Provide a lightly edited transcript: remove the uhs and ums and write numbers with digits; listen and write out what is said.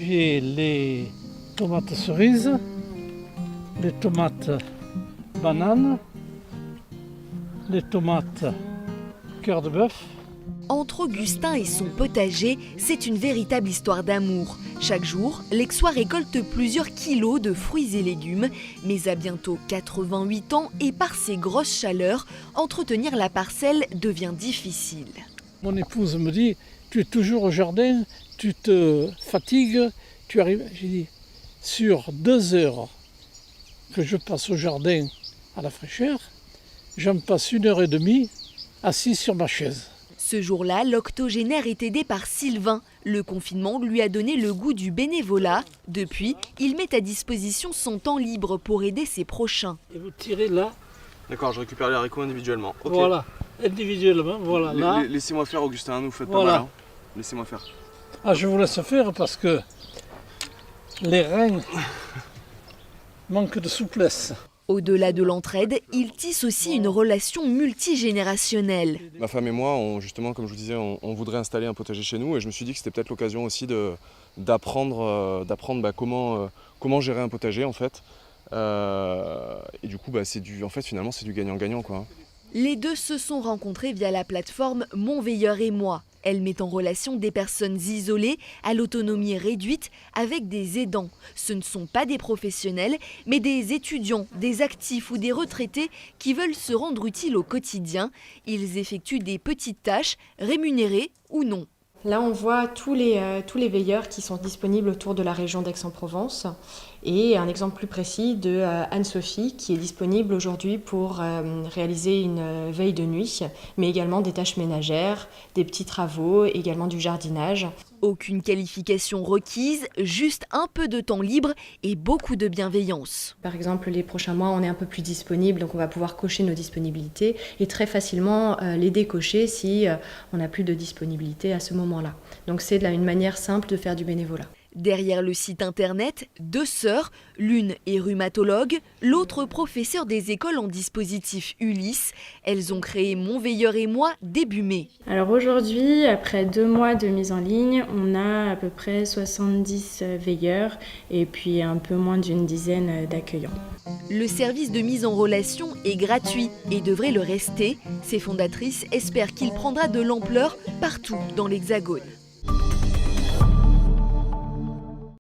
J'ai les tomates cerises, les tomates bananes, les tomates cœur de bœuf. Entre Augustin et son potager, c'est une véritable histoire d'amour. Chaque jour, l'Aixois récolte plusieurs kilos de fruits et légumes. Mais à bientôt 88 ans et par ces grosses chaleurs, entretenir la parcelle devient difficile. Mon épouse me dit, tu es toujours au jardin, tu te fatigues, tu arrives. J'ai dit, sur 2 heures que je passe au jardin à la fraîcheur, j'en passe 1h30 assis sur ma chaise. Ce jour-là, l'octogénaire est aidé par Sylvain. Le confinement lui a donné le goût du bénévolat. Depuis, il met à disposition son temps libre pour aider ses prochains. Et vous tirez là. D'accord, je récupère les haricots individuellement. Okay. Voilà, individuellement, voilà. Là. Laissez-moi faire, Augustin, ne vous faites Voilà. pas mal. Hein. Laissez-moi faire. Ah, je vous laisse faire parce que les reins manquent de souplesse. Au-delà de l'entraide, il tisse aussi une relation multigénérationnelle. Ma femme et moi, justement, comme je vous disais, on voudrait installer un potager chez nous et je me suis dit que c'était peut-être l'occasion aussi d'apprendre comment gérer un potager en fait. Et du coup, finalement, c'est du gagnant-gagnant, quoi. Les deux se sont rencontrés via la plateforme Mon Veilleur et moi. Elle met en relation des personnes isolées, à l'autonomie réduite, avec des aidants. Ce ne sont pas des professionnels, mais des étudiants, des actifs ou des retraités qui veulent se rendre utiles au quotidien. Ils effectuent des petites tâches, rémunérées ou non. Là, on voit tous les veilleurs qui sont disponibles autour de la région d'Aix-en-Provence. Et un exemple plus précis de Anne-Sophie qui est disponible aujourd'hui pour réaliser une veille de nuit, mais également des tâches ménagères, des petits travaux, également du jardinage. Aucune qualification requise, juste un peu de temps libre et beaucoup de bienveillance. Par exemple, les prochains mois, on est un peu plus disponible, donc on va pouvoir cocher nos disponibilités et très facilement les décocher si on n'a plus de disponibilité à ce moment-là. Donc c'est une manière simple de faire du bénévolat. Derrière le site internet, 2 sœurs, l'une est rhumatologue, l'autre professeure des écoles en dispositif Ulysse. Elles ont créé Mon Veilleur et moi début mai. Alors aujourd'hui, après 2 mois de mise en ligne, on a à peu près 70 veilleurs et puis un peu moins d'une dizaine d'accueillants. Le service de mise en relation est gratuit et devrait le rester. Ses fondatrices espèrent qu'il prendra de l'ampleur partout dans l'Hexagone.